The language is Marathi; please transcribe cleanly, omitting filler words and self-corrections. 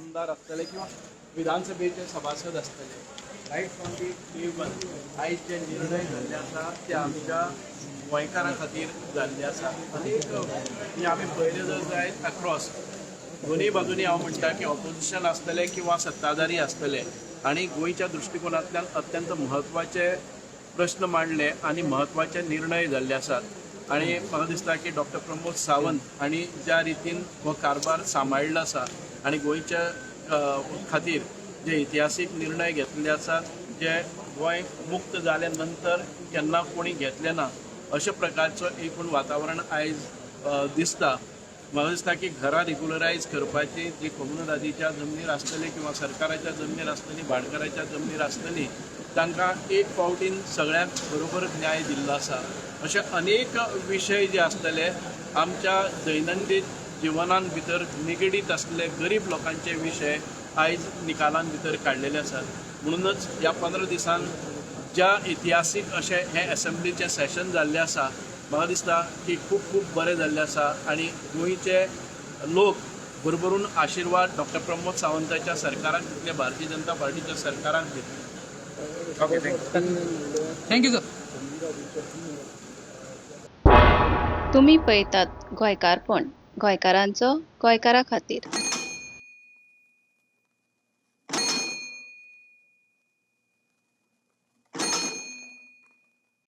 आमदार आसतले किंवा विधानसभेचे सभासद आसतले, right from the day one आयज जे निर्णय जाल्ले आसा ते आमच्या गोंयकारां खातीर जाल्ले आसा. आनी आमी पळयलें जर जायत अक्रॉस दोनूय बाजूनी हांव म्हणटा की ऑपोजिशन आसतले किंवा सत्ताधारी आसतले आणि गोंयच्या दृश्टिकोनांतल्यान अत्यंत म्हत्वाचे प्रश्न मांडले आणि म्हत्वाचे निर्णय जाल्ले आसात. आणि म्हाका दिसता की डॉक्टर प्रमोद सावंत हांणी ज्या रितीन हो कारभार सांबाळ्ळो आसा आणि गोंयच्या खातीर जे इतिहासीक निर्णय घेतले आसात जे गोंय मुक्त जाले नंतर केन्ना कोणी घेतले ना अशा प्रकारचो एकूण वातावरण आयज दिसता. म्हाका दिसता की घरां रेग्युलरायज करपाची जी कोमुनिदादीच्या जमनीर आसतली किंवा सरकाराच्या जमनीर आसतली, भाटकाराच्या जमनीर आसतली, तांकां एक फावटीन सगळ्यांक बरोबर न्याय दिल्लो आसा. अशे अनेक विशय जे आसतले आमच्या दैनंदीन जिवनान भितर निगडीत आसले गरीब लोकांचे विशय आयज निकालान भितर काडलेले आसात. म्हणूनच ह्या 15 दिसान ज्या इतिहासीक अशें हे असेंब्लीचें सेशन जाल्लें आसा म्हाका दिसता की खूब खूब बरें जाल्लें आसा आणि गोंयचे लोक भरभरून आशिर्वाद डॉक्टर प्रमोद सावंताच्या सरकाराक दितले, भारतीय जनता पार्टीच्या सरकाराक दितले. Okay, thank you sir. तुम्ही पळयतात गोंयकारपण, गोंयकारांचो गोंयकारा खातीर.